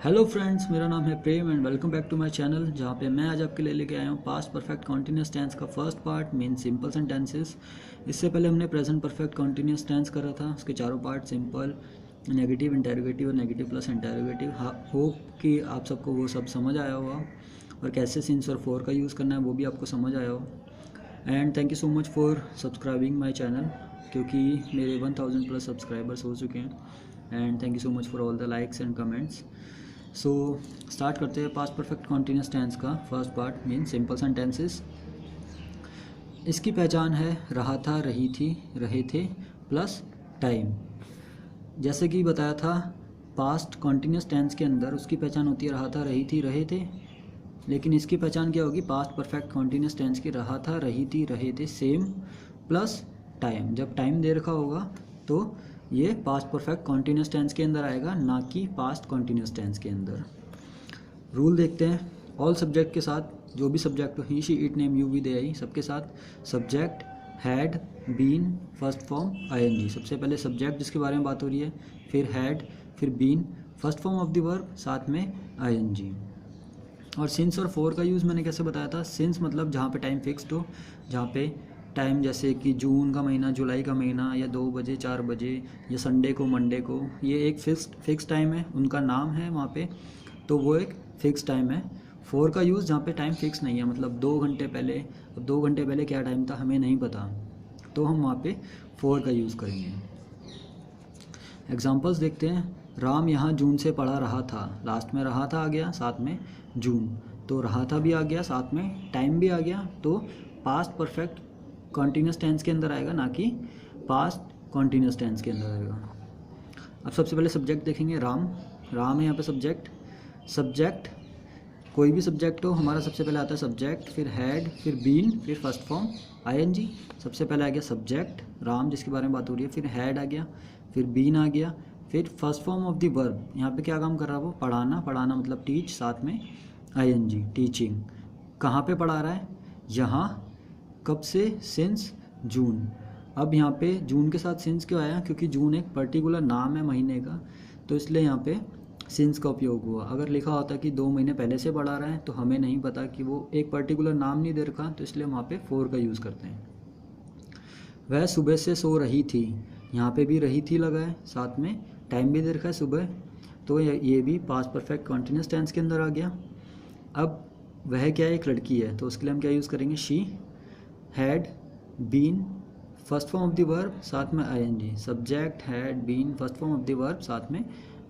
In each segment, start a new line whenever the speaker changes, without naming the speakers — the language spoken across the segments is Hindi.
हेलो फ्रेंड्स, मेरा नाम है Prem and welcome back to my channel, जहाँ पे मैं आज आपके लिए लेके आया हूँ पास्ट परफेक्ट कॉन्टिन्यूस टेंस का first part mean simple sentences. इससे पहले हमने प्रेजेंट परफेक्ट कॉन्टिन्यूस टेंस करा था। उसके चारों पार्ट सिंपल, नेगेटिव, इंटेरोगेटिव और नेगेटिव प्लस इंटेरोगेटिव। होप कि आप सबको वो सब समझ आया होगा और कैसे सिंस और फॉर का यूज़ करना है वो भी आपको समझ आया हो। And thank you so much for subscribing my channel, क्योंकि मेरे 1000 प्लस सब्सक्राइबर्स हो चुके हैं। And thank you so much for all the likes and comments. So start करते हैं पास्ट परफेक्ट कॉन्टिन्यूस टेंस का first part mean simple sentences. इसकी पहचान है रहा था, रही थी, रहे थे प्लस टाइम। जैसे कि बताया था, पास्ट कॉन्टिन्यूस टेंस के अंदर उसकी पहचान होती है रहा था, रही थी, रहे थे। लेकिन इसकी पहचान क्या होगी पास्ट परफेक्ट कॉन्टिन्यूस टेंस की? रहा था, रही थी, रहे थे सेम प्लस टाइम। जब टाइम दे रखा होगा तो ये पास्ट परफेक्ट कॉन्टिन्यूस टेंस के अंदर आएगा, ना कि पास्ट कॉन्टिन्यूस टेंस के अंदर। रूल देखते हैं। ऑल सब्जेक्ट के साथ जो भी सब्जेक्ट हो, he, she, it, name, you, we, they, I, सबके साथ subject had, been, first form, ING. सबसे पहले सब्जेक्ट जिसके बारे में बात हो रही है, फिर हैड, फिर been, first form of the verb, साथ में आईएनजी। और सिंस और फोर का यूज़ मैंने कैसे बताया था? सिंस मतलब जहाँ पे टाइम फिक्स्ड हो, जहाँ पे टाइम जैसे कि जून का महीना, जुलाई का महीना, या 2 बजे 4 बजे, या संडे को, मंडे को, ये एक फिक्स टाइम है, उनका नाम है वहाँ पे, तो वो एक फिक्स टाइम है। फोर का यूज़ जहाँ पे टाइम फिक्स नहीं है, मतलब 2 घंटे पहले। अब 2 घंटे पहले क्या टाइम था हमें नहीं पता, तो हम वहाँ पे फोर का यूज़ करेंगे। एग्जाम्पल्स देखते हैं। राम यहाँ जून से पढ़ा रहा था, लास्ट में रहा था आ गया, साथ में जून, तो रहा था भी आ गया, साथ में टाइम भी आ गया, तो पास्ट परफेक्ट कॉन्टिन्यूस टेंस के अंदर आएगा, ना कि पास्ट कॉन्टिन्यूस टेंस के अंदर आएगा। अब सबसे पहले सब्जेक्ट देखेंगे। राम, राम है यहाँ पे सब्जेक्ट। सब्जेक्ट कोई भी सब्जेक्ट हो, हमारा सबसे पहले आता है सब्जेक्ट, फिर हैड, फिर बीन, फिर फर्स्ट फॉर्म आईएनजी। सबसे पहले आ गया सब्जेक्ट राम जिसके बारे में बात हो रही है, फिर हैड आ गया, फिर बीन आ गया, फिर first form of the verb. यहाँ पे क्या काम कर रहा है वो? पढ़ाना। पढ़ाना मतलब टीच, साथ में आईएनजी, टीचिंग। कहाँ पे पढ़ा रहा है? यहाँ। कब से? Since June. अब यहाँ पे जून के साथ सिंस क्यों आया? क्योंकि जून एक पर्टिकुलर नाम है महीने का, तो इसलिए यहाँ पे सिंस का उपयोग हुआ। अगर लिखा होता कि 2 महीने पहले से पढ़ा रहा है, तो हमें नहीं पता कि वो एक पर्टिकुलर नाम नहीं दे रखा, तो इसलिए वहाँ पे फोर का यूज़ करते हैं। वह सुबह से सो रही थी, यहाँ पे भी रही थी लगा है, साथ में टाइम भी दे रखा है सुबह, तो ये भी पास्ट परफेक्ट कॉन्टिन्यूस टेंस के अंदर आ गया। अब वह क्या है? एक लड़की है, तो उसके लिए हम क्या यूज़ करेंगे? She, had, been, first form of the verb, साथ में I N G. Subject, had, been, first form of the verb, साथ में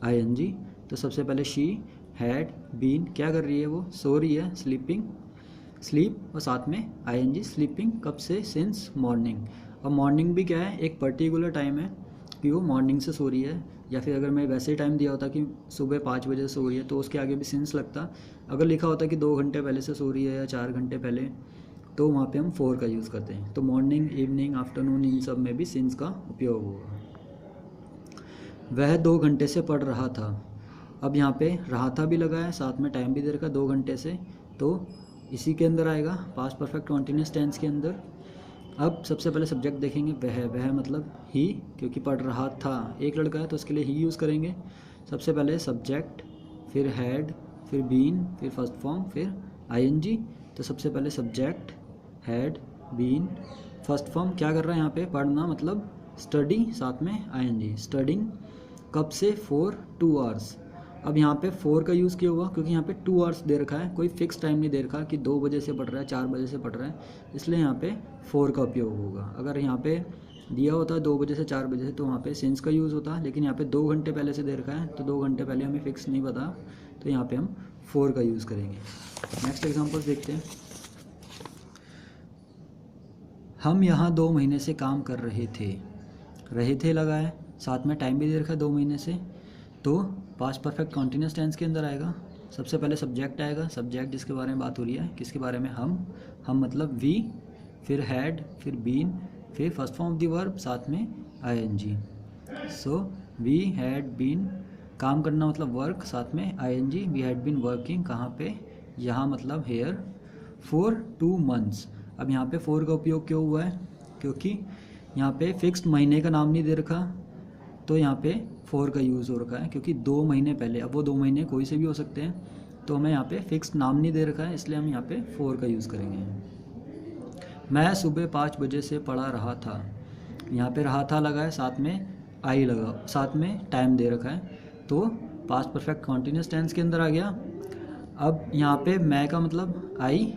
आईएनजी। तो सबसे पहले शी, हैड, बीन, क्या कर रही है वो? सो रही है, स्लीपिंग, स्लीप, और साथ में आईएनजी, स्लीपिंग। कब से? Since morning. और मॉर्निंग भी क्या है? एक पर्टिकुलर टाइम है कि वो मॉर्निंग से सो रही है। या फिर अगर मैं वैसे ही टाइम दिया होता कि सुबह 5 बजे सो रही है, तो उसके आगे भी सिंस लगता। अगर लिखा होता कि 2 घंटे पहले से सो रही है या 4 घंटे पहले, तो वहाँ पे हम फोर का यूज़ करते हैं। तो मॉर्निंग, इवनिंग, आफ्टरनून, इन सब में भी सिंस का उपयोग होगा। वह 2 घंटे से पढ़ रहा था। अब यहाँ पे रहा था भी लगा है, साथ में टाइम भी दे रखा 2 घंटे से, तो इसी के अंदर आएगा पास्ट परफेक्ट कॉन्टिन्यूस टेंस के अंदर। अब सबसे पहले सब्जेक्ट देखेंगे। वह मतलब ही, क्योंकि पढ़ रहा था एक लड़का है, तो उसके लिए ही यूज़ करेंगे। सबसे पहले सब्जेक्ट, फिर हैड, फिर बीन, फिर फर्स्ट फॉर्म, फिर आईएनजी। तो सबसे पहले subject, had, been, first form. क्या कर रहा है यहाँ पे? पढ़ना मतलब स्टडी, साथ में आईएनजी, स्टडिंग। कब से? For 2 hours. अब यहाँ पे फोर का यूज़ किया हुआ क्योंकि यहाँ पे 2 आवर्स दे रखा है, कोई फिक्स टाइम नहीं दे रखा कि 2 बजे से पढ़ रहा है, 4 बजे से पढ़ रहा है, इसलिए यहाँ पे फोर का उपयोग होगा। अगर यहाँ पे दिया होता है 2 बजे से 4 बजे से, तो वहाँ पे सिंस का यूज़ होता, लेकिन यहाँ पे 2 घंटे पहले से दे रखा है, तो 2 घंटे पहले हमें फिक्स नहीं पता, तो यहाँ पे हम फोर का यूज़ करेंगे। नेक्स्ट एग्जाम्पल्स देखते हैं। हम यहाँ 2 महीने से काम कर रहे थे लगा है, साथ में टाइम भी दे रखा है 2 महीने से, तो पास्ट परफेक्ट कॉन्टिन्यूस टेंस के अंदर आएगा। सबसे पहले सब्जेक्ट आएगा, सब्जेक्ट जिसके बारे में बात हो रही है, किसके बारे में? हम मतलब वी, फिर हैड, फिर बीन, फिर first form of the verb, साथ में I N G. So we had been, काम करना मतलब वर्क, साथ में I N G. We had been working, कहाँ पे? यहाँ मतलब हेयर, फॉर 2 मंथ्स। अब यहाँ पे फोर का उपयोग क्यों हुआ है? क्योंकि यहाँ पे फिक्स्ड महीने का नाम नहीं दे रखा, तो यहाँ पे फोर का यूज़ हो रखा है, क्योंकि 2 महीने पहले, अब वो 2 महीने कोई से भी हो सकते हैं, तो हमें यहाँ पे फिक्स नाम नहीं दे रखा है, इसलिए हम यहाँ पे फोर का यूज़ करेंगे। मैं सुबह 5 बजे से पढ़ा रहा था, यहाँ पे रहा था लगा है, साथ में आई लगा, साथ में टाइम दे रखा है, तो पास्ट परफेक्ट कॉन्टीन्यूस टेंस के अंदर आ गया। अब यहाँ पे मैं का मतलब I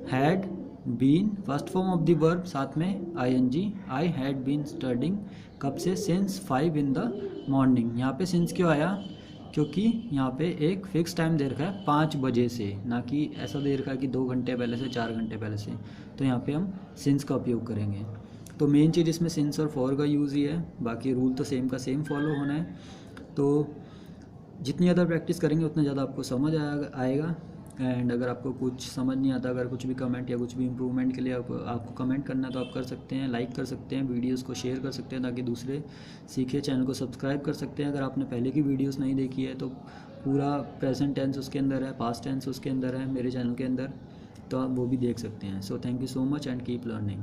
had been, first form of the verb, साथ में I N G, I had been studying, कब से, सिंस 5 इन द मॉर्निंग। यहाँ पे सिंस क्यों आया, क्योंकि यहाँ पे एक फिक्स टाइम दे रखा है 5 बजे से, ना कि ऐसा दे रखा है कि 2 घंटे पहले से, 4 घंटे पहले से, तो यहाँ पे हम सिंस का उपयोग करेंगे। तो मेन चीज़ इसमें सिंस और फॉर का यूज़ ही है, बाकी रूल तो सेम का सेम फॉलो होना है। तो जितनी ज़्यादा प्रैक्टिस करेंगे उतना ज़्यादा आपको समझ आएगा। एंड अगर आपको कुछ समझ नहीं आता, अगर कुछ भी कमेंट या कुछ भी इम्प्रूवमेंट के लिए आपको कमेंट करना है तो आप कर सकते हैं, लाइक कर सकते हैं, वीडियोस को शेयर कर सकते हैं ताकि दूसरे सीखे। चैनल को सब्सक्राइब कर सकते हैं। अगर आपने पहले की वीडियोस नहीं देखी है तो पूरा प्रेजेंट टेंस उसके अंदर है, पास्ट टेंस उसके अंदर है मेरे चैनल के अंदर, तो आप वो भी देख सकते हैं। So thank you so much and keep learning.